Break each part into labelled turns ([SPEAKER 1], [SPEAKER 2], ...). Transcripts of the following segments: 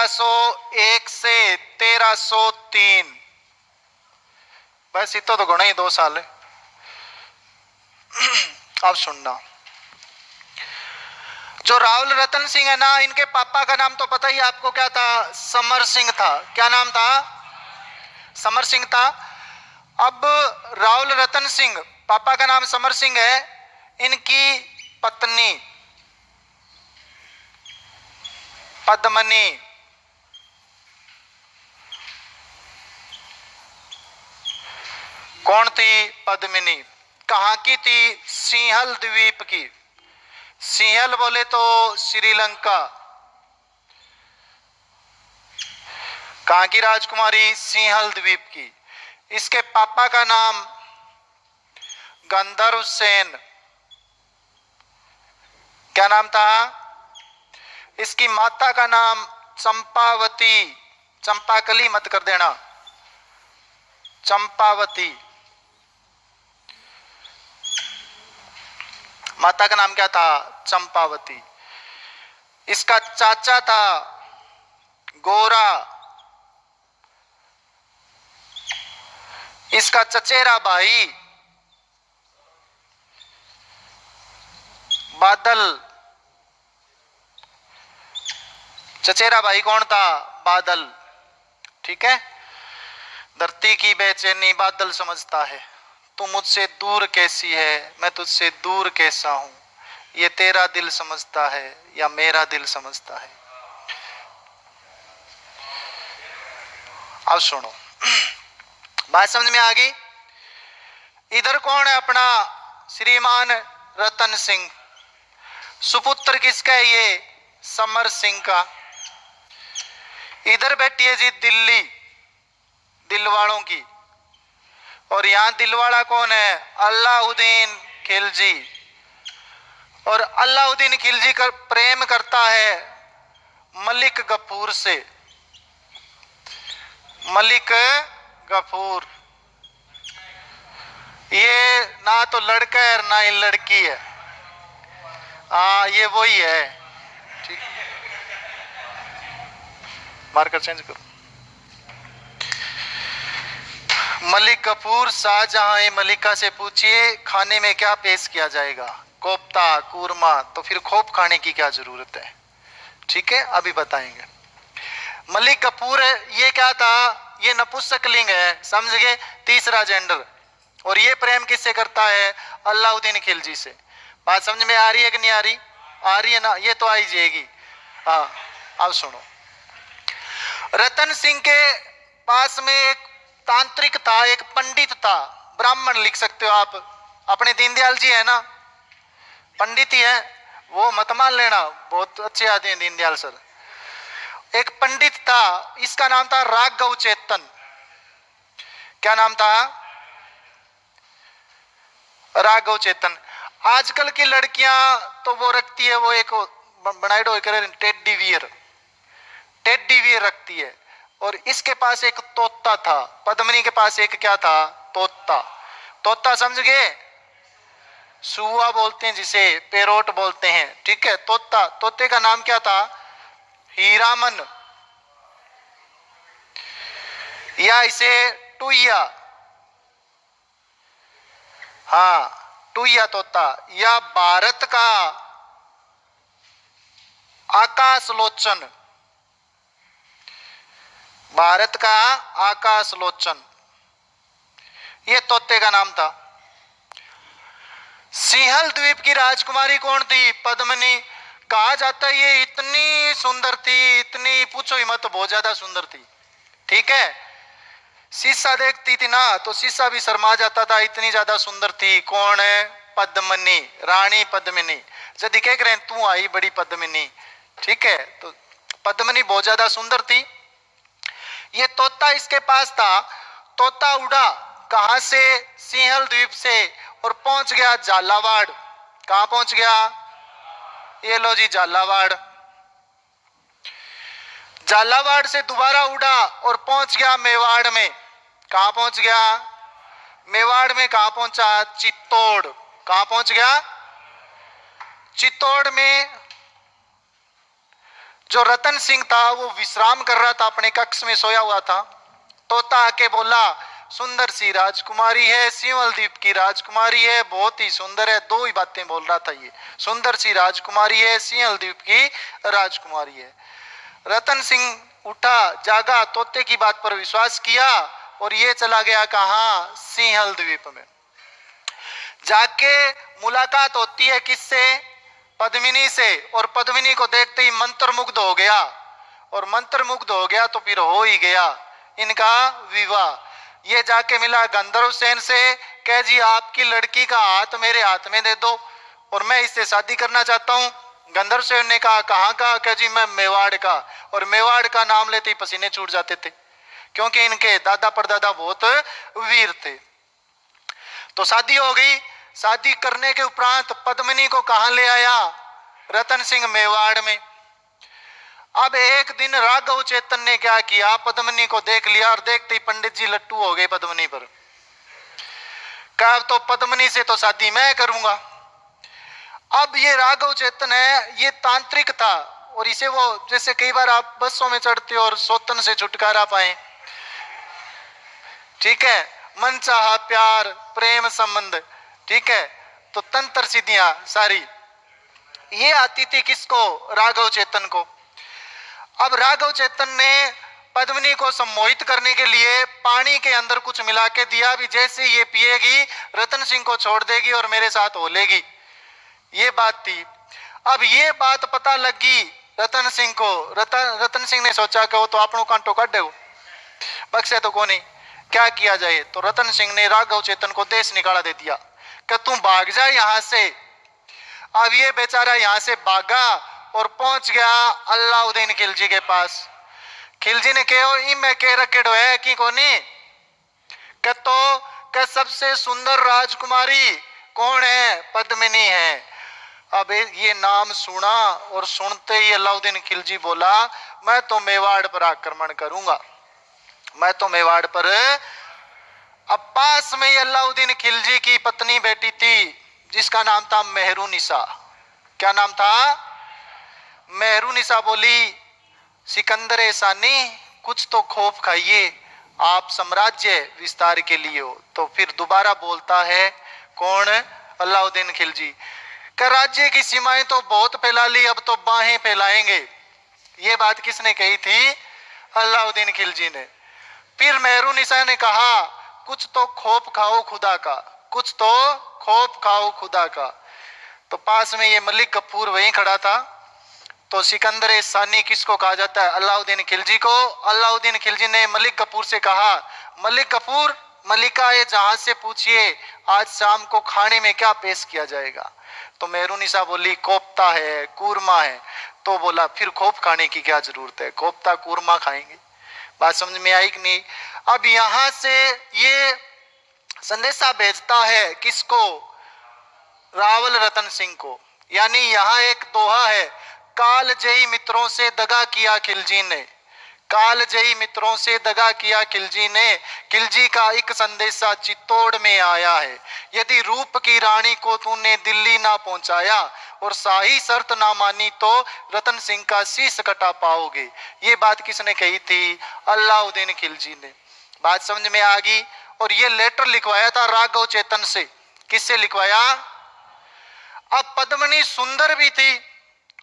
[SPEAKER 1] 1301 से 1303, बस इतो तो गुणा ही 2 साल है। अब सुनना, जो राहुल रतन सिंह है ना, इनके पापा का नाम तो पता ही आपको क्या था, समर सिंह था। क्या नाम था? समर सिंह था। अब राहुल रतन सिंह, पापा का नाम समर सिंह है, इनकी पत्नी पद्मनी, कौन थी? पद्मिनी। कहां की थी? सिंहल द्वीप की। सिंहल बोले तो श्रीलंका। कहां की राजकुमारी? सिंहल द्वीप की। इसके पापा का नाम गंधर्व सेन। क्या नाम था? इसकी माता का नाम चंपावती। चंपाकली मत कर देना, चंपावती। माता का नाम क्या था? चंपावती। इसका चाचा था गोरा। इसका चचेरा भाई बादल। चचेरा भाई कौन था? बादल। ठीक है। धरती की बेचैनी बादल समझता है, तू मुझसे दूर कैसी है, मैं तुझसे दूर कैसा हूं, ये तेरा दिल समझता है या मेरा दिल समझता है। अब सुनो, बात समझ में आ गई? इधर कौन है? अपना श्रीमान रतन सिंह। सुपुत्र किसका है? ये समर सिंह का। इधर बैठी है जी दिल्ली, दिलवाड़ों की। और यहां दिलवाड़ा कौन है? अलाउद्दीन खिलजी। और अलाउद्दीन खिलजी कर प्रेम करता है मलिक गफूर से। मलिक गफूर, ये ना तो लड़का है ना ही लड़की है। हाँ, ये वही है। ठीक, मार्कर चेंज करो। मलिक कपूर शाहजहां मलिका से पूछिए खाने में क्या पेश किया जाएगा? कोफ्ता, कूरमा। तो फिर खोप खाने की क्या जरूरत है? ठीक है, अभी बताएंगे। मलिक कपूर ये क्या था? ये नपुंसकलिंग है, समझ गए? तीसरा जेंडर। और ये प्रेम किससे करता है? अलाउद्दीन खिलजी से। बात समझ में आ रही है कि नहीं आ रही? आ रही है ना? ये तो आ ही जाएगी। हाँ, अब सुनो, रतन सिंह के पास में एक तांत्रिक था, एक पंडित था, ब्राह्मण लिख सकते हो आप। अपने दीनदयाल जी है ना, पंडित ही है वो, मत मान लेना, बहुत अच्छे आदमी हैं दीनदयाल सर। एक पंडित था, इसका नाम था राघव चेतन। क्या नाम था? राघव चेतन। आजकल की लड़कियां तो वो रखती है, वो एक बनाइडो टेडी वियर, टेडी वियर रखती है। और इसके पास एक तोता था, पद्मिनी के पास एक क्या था? तोता। तोता समझ गए? सुआ बोलते हैं जिसे, पेरोट बोलते हैं। ठीक है, तोता। तोते का नाम क्या था? हीरामन, या इसे टुईया। हाँ, टुईया तोता। या भारत का आकाश लोचन, भारत का आकाश लोचन, ये तोते का नाम था। सिंहल द्वीप की राजकुमारी कौन थी? पद्मिनी। कहा जाता है ये इतनी सुंदर थी, इतनी पूछो ही मत, बहुत ज्यादा सुंदर थी। ठीक है, शीशा देखती थी ना तो शीशा भी शर्मा जाता था, इतनी ज्यादा सुंदर थी। कौन है? पद्मिनी, रानी पद्मिनी। यदि कह रहे हैं तू आई बड़ी पद्मिनी। ठीक है, तो पद्मिनी बहुत ज्यादा सुंदर थी। ये तोता इसके पास था। तोता उड़ा कहां से? सिंहल द्वीप से, और पहुंच गया झालावाड़। कहां पहुंच गया? ये लो जी, झालावाड़। झालावाड़ से दोबारा उड़ा और पहुंच गया मेवाड़ में। कहां पहुंच गया? मेवाड़ में। कहां पहुंचा? चित्तौड़। कहां पहुंच गया? चित्तौड़ में जो रतन सिंह था वो विश्राम कर रहा था, अपने कक्ष में सोया हुआ था। तोता आके बोला, सुंदर सी राजकुमारी है, सिंहल द्वीप की राजकुमारी है, बहुत ही सुंदर है। दो ही बातें बोल रहा था ये, सुंदर सी राजकुमारी है, सिंहल द्वीप की राजकुमारी है। रतन सिंह उठा, जागा, तोते की बात पर विश्वास किया और ये चला गया कहाँ? सिंहल द्वीप में। जाके मुलाकात होती है किससे? पद्मिनी से। और पद्मिनी को देखते ही मंत्रमुग्ध हो गया, और मंत्रमुग्ध हो गया तो फिर हो ही गया इनका विवाह। ये जाके मिला गंधर्व सेन से, कह जी आपकी लड़की का हाथ मेरे हाथ में दे दो और मैं इससे शादी करना चाहता हूँ। गंधर्व सेन ने कहा कहाँ का? कह जी मैं मेवाड़ का। और मेवाड़ का नाम लेते ही पसीने छूट जाते थे, क्योंकि इनके दादा परदादा बहुत वीर थे। तो शादी हो गई। शादी करने के उपरांत पद्मिनी को कहां ले आया? रतन सिंह मेवाड़ में। अब एक दिन राघव चेतन ने क्या किया? पद्मिनी को देख लिया और देखते ही पंडित जी लट्टू हो गए पद्मिनी पर। कहा तो पद्मिनी से तो शादी मैं करूंगा। अब ये राघव चेतन है, ये तांत्रिक था, और इसे वो, जैसे कई बार आप बसों में चढ़ते हो और सौतन से छुटकारा पाए, ठीक है, मन चाहा प्यार, प्रेम संबंध, ठीक है, तो तंत्र सिद्धियां सारी ये आती थी किसको? राघव चेतन को। अब राघव चेतन ने पद्मिनी को सम्मोहित करने के लिए पानी के अंदर कुछ मिला के दिया, भी जैसे ये पिएगी रतन सिंह को छोड़ देगी और मेरे साथ हो लेगी, ये बात थी। अब ये बात पता लगी रतन सिंह को। रतन सिंह ने सोचा कि वो तो आपनों कांटो काट दे, बख्शे तो को नहीं, क्या किया जाए? तो रतन सिंह ने राघव चेतन को देश निकाला दे दिया कि तुम भाग जा यहां से। अब ये बेचारा यहां से भागा और पहुंच गया अलाउद्दीन खिलजी के पास। खिलजी ने कहो ई मैं कह रखेड़ो है कि कोनी के तो के सबसे सुंदर राजकुमारी कौन है? पद्मिनी है। अब ये नाम सुना और सुनते ही अलाउद्दीन खिलजी बोला मैं तो मेवाड़ पर आक्रमण करूंगा, मैं तो मेवाड़ पर। अब पास में ही अलाउद्दीन खिलजी की पत्नी बैठी थी जिसका नाम था मेहरुनिसा। क्या नाम था? मेहरुनिसा बोली सिकंदर सानी कुछ तो खौफ खाइए, आप साम्राज्य विस्तार के लिए हो। तो फिर दोबारा बोलता है कौन? अलाउद्दीन खिलजी का राज्य की सीमाएं तो बहुत फैला ली, अब तो बाहें फैलाएंगे। ये बात किसने कही थी? अलाउद्दीन खिलजी ने। फिर मेहरुनिसा ने कहा कुछ तो खौफ खाओ खुदा का, कुछ तो खौफ खाओ खुदा का। तो पास में ये मलिक कफूर वहीं खड़ा था। तो सिकंदर सानी किसको कहा जाता है? अलाउद्दीन खिलजी को। अलाउद्दीन खिलजी ने मलिक कफूर से कहा मलिक कफूर, मलिका ये जहां से पूछिए आज शाम को खाने में क्या पेश किया जाएगा। तो मेहरुनिसा बोली कोफ्ता है, कूरमा है। तो बोला फिर खौफ खाने की क्या जरूरत है, कोफ्ता कूरमा खाएंगे। बात समझ में आई कि नहीं? अब यहां से ये संदेशा भेजता है किसको? रावल रतन सिंह को। यानी यहां एक दोहा है, कालजयी मित्रों से दगा किया खिलजी ने, कालजयी मित्रों से दगा किया खिलजी ने। खिलजी का एक संदेशा चित्तौड़ में आया है, यदि रूप की रानी को तूने दिल्ली ना पहुंचाया और शाही शर्त ना मानी तो रतन सिंह का शीश कटा पाओगे। ये बात किसने कही थी? अलाउद्दीन खिलजी ने। बात समझ में आ गई? और ये लेटर लिखवाया था राघव चेतन से। किससे लिखवाया? अब पद्मिनी सुंदर भी थी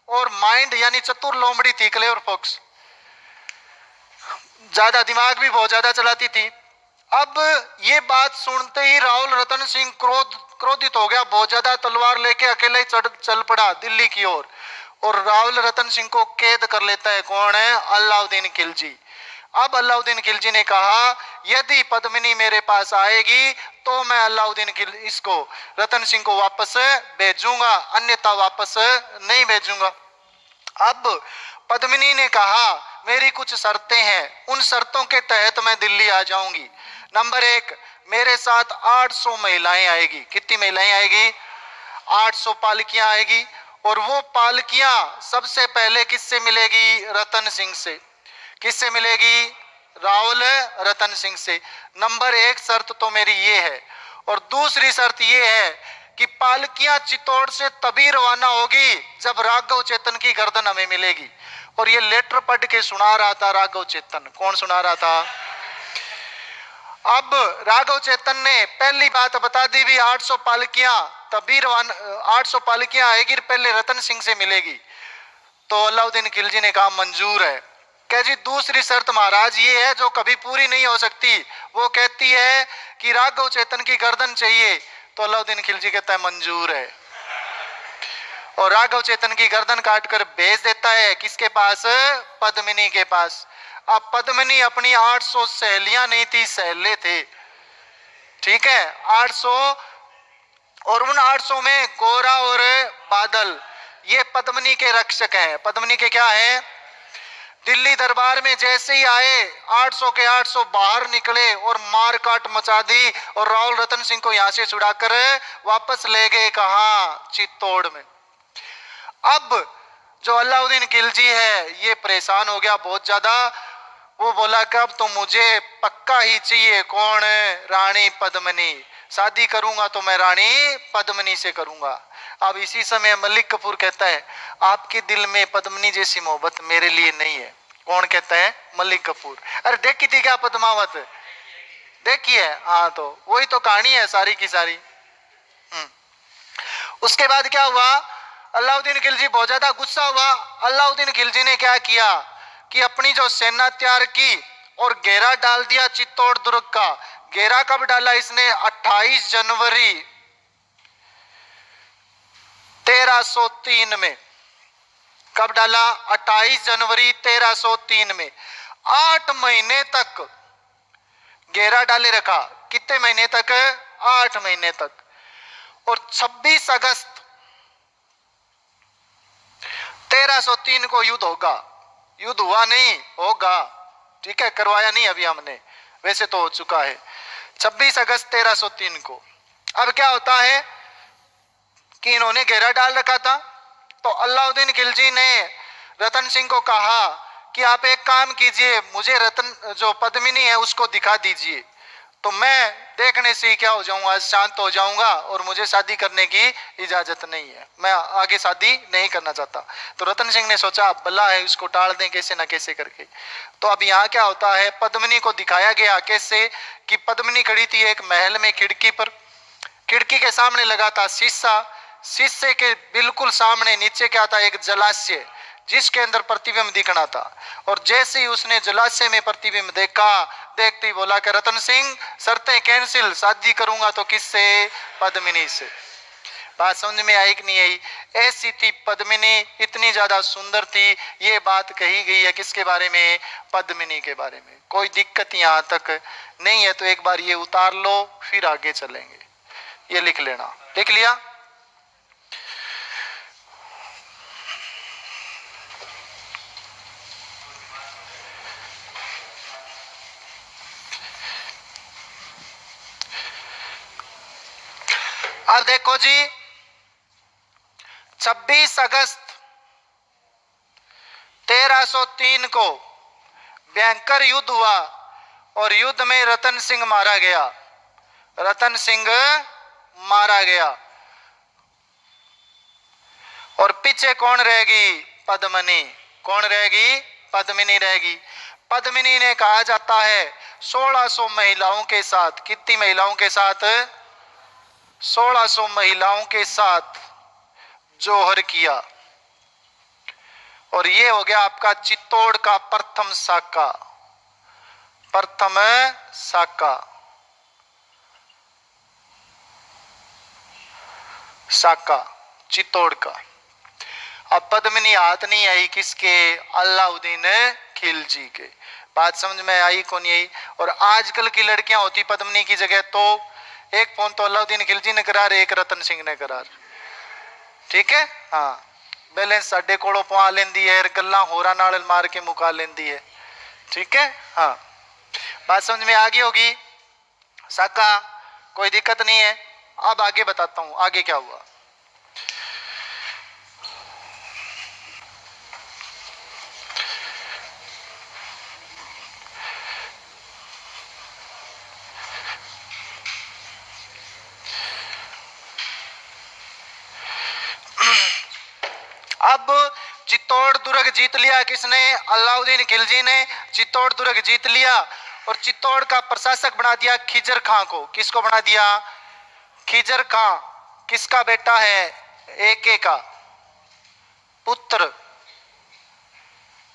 [SPEAKER 1] और माइंड यानी चतुर लोमड़ी थी, क्लेवर फॉक्स, ज्यादा दिमाग भी बहुत ज्यादा चलाती थी। अब ये बात सुनते ही रावल रतन सिंह क्रोधित हो गया, बहुत ज्यादा, तलवार लेके अकेले ही चल पड़ा दिल्ली की ओर। और रावल रतन सिंह को कैद कर लेता है। कौन है? अलाउद्दीन खिलजी। अब अलाउद्दीन खिलजी ने कहा यदि पद्मिनी मेरे पास आएगी तो मैं अलाउद्दीन इसको रतन सिंह को वापस भेजूंगा, अन्यथा वापस नहीं भेजूंगा। अब पद्मिनी ने कहा मेरी कुछ शर्तें हैं, उन शर्तों के तहत मैं दिल्ली आ जाऊंगी। नंबर 1, मेरे साथ 800 महिलाएं आएगी। कितनी महिलाएं आएगी? 800 पालकियां आएगी। और वो पालकियां सबसे पहले किससे मिलेगी? रतन सिंह से। किससे मिलेगी? रावल रतन सिंह से। नंबर 1 शर्त तो मेरी ये है। और दूसरी शर्त ये है कि पालकियां चित्तौड़ से तभी रवाना होगी जब राघव चेतन की गर्दन हमें मिलेगी। और ये लेटर पढ़ के सुना रहा था राघव चेतन। कौन सुना रहा था? अब राघव चेतन ने पहली बात बता दी भी 800 पालकियां तबीर 800 पालकियां आएगी, पहले रतन सिंह से मिलेगी। तो अलाउद्दीन खिलजी ने कहा मंजूर है। कह जी दूसरी शर्त महाराज ये है जो कभी पूरी नहीं हो सकती, वो कहती है कि राघव चेतन की गर्दन चाहिए। तो अलाउद्दीन खिलजी कहता है मंजूर है, और राघव चेतन की गर्दन काटकर भेज देता है किसके पास? पद्मिनी के पास। अब पद्मिनी अपनी 800 सहेलियां नहीं थी, सहेले थे, ठीक है 800, और उन 800 में गोरा और बादल ये पद्मिनी के रक्षक हैं। पद्मिनी के क्या हैं? दिल्ली दरबार में जैसे ही आए 800 के 800 बाहर निकले और मार काट मचा दी, और राहुल रतन सिंह को यहां से छुड़ाकर वापस ले गए कहां? चित्तौड़ में। अब जो अलाउद्दीन खिलजी है ये परेशान हो गया बहुत ज्यादा। वो बोला कि अब तो मुझे पक्का ही चाहिए कौन? रानी पद्मिनी। शादी करूंगा तो मैं रानी पद्मिनी से करूंगा। अब इसी समय मलिक कपूर कहता है आपके दिल में पद्मिनी जैसी मोहब्बत मेरे लिए नहीं है। कौन कहता है? मलिक कपूर। अरे देखी थी क्या पद्मावत? देखी है? हाँ, तो वही तो कहानी है सारी की सारी। उसके बाद क्या हुआ? अलाउद्दीन खिलजी बहुत ज्यादा गुस्सा हुआ। अलाउद्दीन खिलजी ने क्या किया कि अपनी जो सेना तैयार की और घेरा डाल दिया चित्तौड़ दुर्ग का। घेरा कब डाला इसने? 28 जनवरी 1303 में। कब डाला? 28 जनवरी 1303 में। 8 महीने तक घेरा डाले रखा। कितने महीने तक? 8 महीने तक। और 26 अगस्त 1303 को युद्ध होगा। युद्ध हुआ नहीं, होगा, ठीक है, करवाया नहीं अभी हमने, वैसे तो हो चुका है 26 अगस्त 1303 को। अब क्या होता है कि इन्होंने घेरा डाल रखा था, तो अलाउद्दीन खिलजी ने रतन सिंह को कहा कि आप एक काम कीजिए, मुझे रतन जो पद्मिनी है उसको दिखा दीजिए, तो मैं देखने से ही क्या हो जाऊंगा? शांत हो जाऊंगा, और मुझे शादी करने की इजाजत नहीं है, मैं आगे शादी नहीं करना चाहता। तो रतन सिंह ने सोचा भला है उसको टाल दें कैसे ना कैसे करके। तो अब यहाँ क्या होता है, पद्मिनी को दिखाया गया कैसे कि पद्मिनी खड़ी थी एक महल में खिड़की पर। खिड़की के सामने लगा था शीशा, शीशे के बिल्कुल सामने नीचे क्या था? एक जलाशय जिसके अंदर प्रतिबिंब दिखना था। और जैसे ही उसने जलाशय में प्रतिबिंब देखा, देखते ही बोला कि रतन सिंह शर्तें कैंसिल, शादी करूंगा तो किससे? पद्मिनी से। बात समझ में आई कि नहीं आई? ऐसी थी पद्मिनी, इतनी ज्यादा सुंदर थी। ये बात कही गई है किसके बारे में? पद्मिनी के बारे में। कोई दिक्कत यहाँ तक नहीं है तो एक बार ये उतार लो, फिर आगे चलेंगे। ये लिख लेना। लिख लिया? अब देखो जी 26 अगस्त 1303 को भयंकर युद्ध हुआ, और युद्ध में रतन सिंह मारा गया। रतन सिंह मारा गया, और पीछे कौन रहेगी? पद्मिनी। कौन रहेगी? पद्मिनी रहेगी। पद्मिनी ने कहा जाता है 1600 महिलाओं के साथ, कितनी महिलाओं के साथ? 1600 महिलाओं के साथ जोहर किया, और ये हो गया आपका चित्तौड़ का प्रथम साका। प्रथम साका, साका चित्तौड़ का। अब पद्मिनी हाथ नहीं आई किसके? अलाउद्दीन खिलजी के। बात समझ में आई को नहीं आई? और आजकल की लड़कियां होती पद्मिनी की जगह तो एक फोन तो अलाउद्दीन खिलजी ने करा, एक रतन सिंह ने करा, ठीक है। हाँ, बैलेंस साडे कोलों पवा लेंदी है, गल्ला होरा नाल मार के मुका लेंदी है, ठीक है। हाँ, बात समझ में आ गई होगी? साका कोई दिक्कत नहीं है। अब आगे बताता हूं आगे क्या हुआ। अब चित्तौड़ दुर्ग जीत लिया किसने? अलाउद्दीन खिलजी ने चित्तौड़ दुर्ग जीत लिया और चित्तौड़ का प्रशासक बना दिया खिजर खां को। किसको बना दिया? खिजर खां। किसका बेटा है? एके का पुत्र।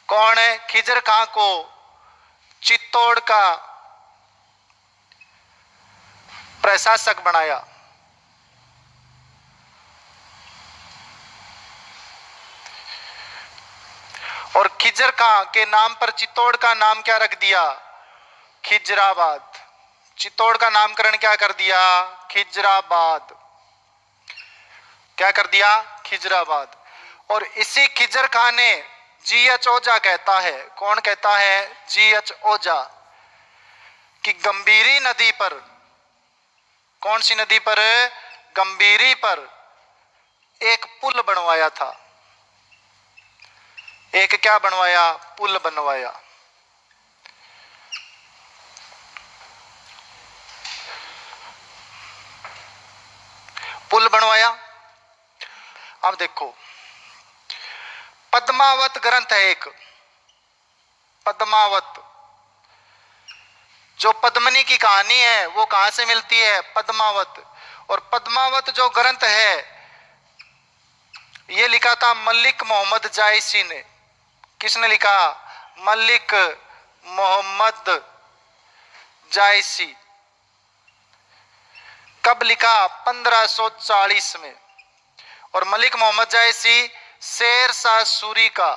[SPEAKER 1] कौन है? खिजर खां को चित्तौड़ का प्रशासक बनाया। और खिजर खां के नाम पर चित्तौड़ का नाम क्या रख दिया? खिजराबाद। चित्तौड़ का नामकरण क्या कर दिया? खिजराबाद। क्या कर दिया? खिजराबाद। और इसी खिजर खां ने जी.एच. ओझा कहता है, कौन कहता है? जी.एच. ओझा, कि गंभीरी नदी पर, कौन सी नदी पर? गंभीरी पर एक पुल बनवाया था। एक क्या बनवाया? पुल बनवाया। पुल बनवाया। अब देखो, पद्मावत ग्रंथ है एक, पद्मावत। जो पद्मनी की कहानी है वो कहां से मिलती है? पद्मावत। और पद्मावत जो ग्रंथ है ये लिखा था मलिक मोहम्मद जायसी ने। किसने लिखा? मलिक मोहम्मद जायसी। कब लिखा? 1540 में। और मलिक मोहम्मद जायसी शेर शाह सूरी का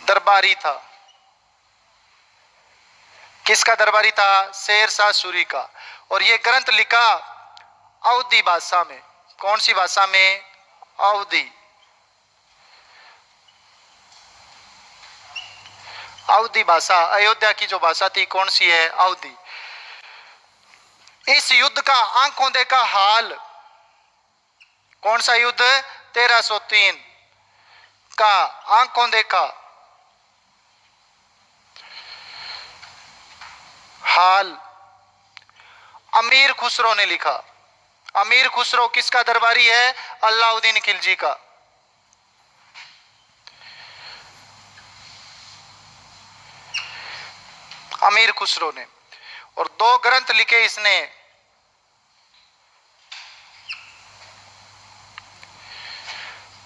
[SPEAKER 1] दरबारी था। किसका दरबारी था? शेर शाह सूरी का। और यह ग्रंथ लिखा अवधी भाषा में। कौन सी भाषा में? अवधी। अवधी भाषा, अयोध्या की जो भाषा थी कौन सी है? अवधी। इस युद्ध का आंखों देखा हाल, कौन सा युद्ध? 1303 का आंखों देखा हाल अमीर खुसरो ने लिखा। अमीर खुसरो किसका दरबारी है? अलाउद्दीन खिलजी का। अमीर खुसरो ने। और दो ग्रंथ लिखे इसने,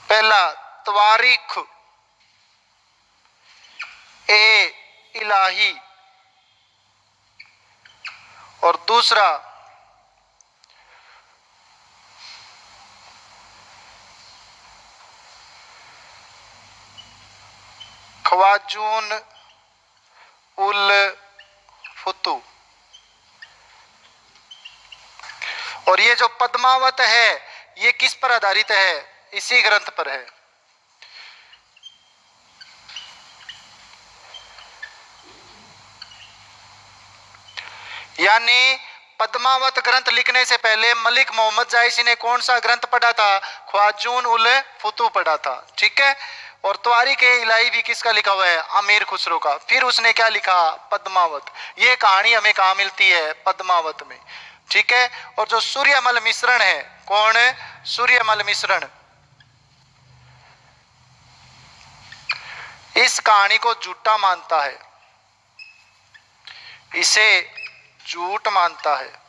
[SPEAKER 1] पहला तवारीख ए इलाही और दूसरा ख्वाजून उल फुतू। और ये जो पद्मावत है ये किस पर आधारित है? इसी ग्रंथ पर है। यानी पद्मावत ग्रंथ लिखने से पहले मलिक मोहम्मद जायसी ने कौन सा ग्रंथ पढ़ा था? ख्वाजून उल फुतू पढ़ा था। ठीक है। और तवारीख ए इलाही भी किसका लिखा हुआ है? अमीर खुसरो का। फिर उसने क्या लिखा? पद्मावत। ये कहानी हमें कहां मिलती है? पद्मावत में। ठीक है। और जो सूर्यमल मिश्रण है, कौन है? सूर्यमल मिश्रण इस कहानी को झूठा मानता है, इसे झूठ मानता है।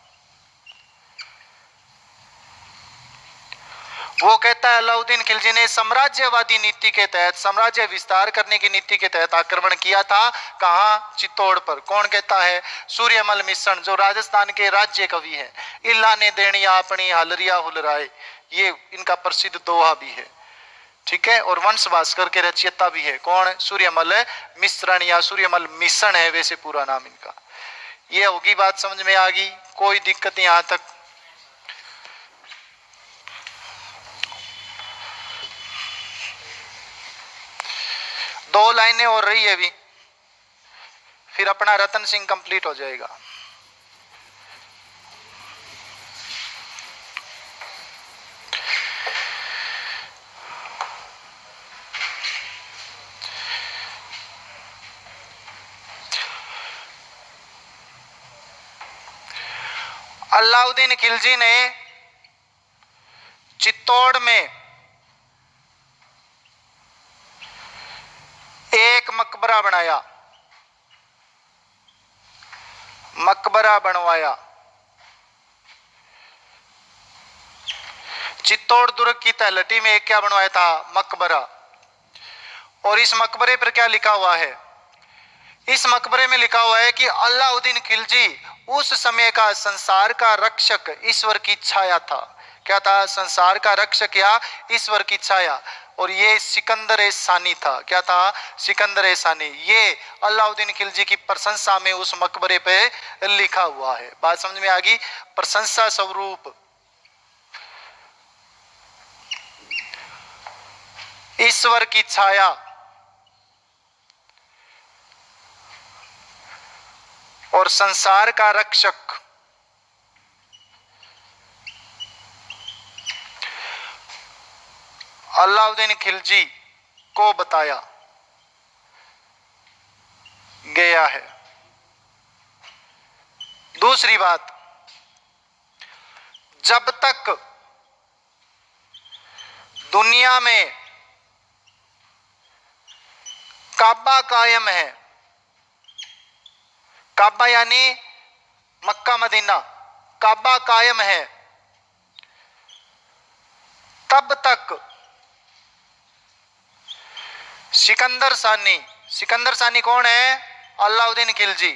[SPEAKER 1] वो कहता है अलाउद्दीन खिलजी ने साम्राज्यवादी नीति के तहत, साम्राज्य विस्तार करने की नीति के तहत आक्रमण किया था। कहां? चित्तौड़ पर। कौन कहता है? सूर्यमल मिश्रण, जो राजस्थान के राज्य कवि है। इल्ला ने देनिया अपनी हलरिया हुलराए, ये इनका प्रसिद्ध दोहा भी है। ठीक है। और वंश भास्कर के रचयिता भी है। कौन? सूर्यमल मिश्रण या सूर्यमल मिश्रण है वैसे पूरा नाम इनका। ये होगी बात समझ में आ गई? कोई दिक्कत यहां तक? दो लाइनें और रही है अभी, फिर अपना रतन सिंह कंप्लीट हो जाएगा। अलाउद्दीन खिलजी ने चित्तौड़ में एक मकबरा बनाया, मकबरा बनवाया। चित्तौड़ दुर्ग की तलहटी में एक क्या बनवाया था? मकबरा। और इस मकबरे पर क्या लिखा हुआ है? इस मकबरे में लिखा हुआ है कि अलाउद्दीन खिलजी उस समय का संसार का रक्षक, ईश्वर की छाया था। क्या था? संसार का रक्षक या ईश्वर की छाया। और ये सिकंदर ए सानी था। क्या था? सिकंदर ए सानी। ये अलाउद्दीन खिलजी की प्रशंसा में उस मकबरे पे लिखा हुआ है। बात समझ में आ गई? प्रशंसा स्वरूप ईश्वर की छाया और संसार का रक्षक। अलाउद्दीन खिलजी को बताया गया है। दूसरी बात, जब तक दुनिया में काबा कायम है, काबा यानी मक्का मदीना, काबा कायम है, तब तक सिकंदर सानी, सिकंदर सानी कौन है? अलाउद्दीन खिलजी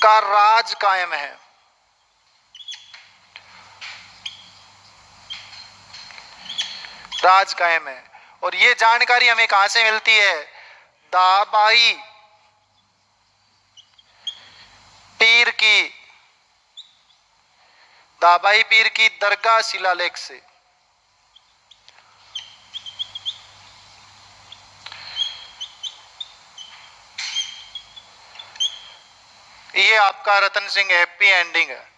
[SPEAKER 1] का राज कायम है। राज कायम है। और ये जानकारी हमें कहां से मिलती है? दाबाई पीर की, दाबाई पीर की दरगाह शिलालेख से। ये आपका रतन सिंह हैप्पी एंडिंग है।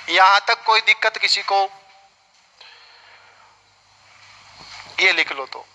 [SPEAKER 1] यहां तक कोई दिक्कत किसी को? ये लिख लो तो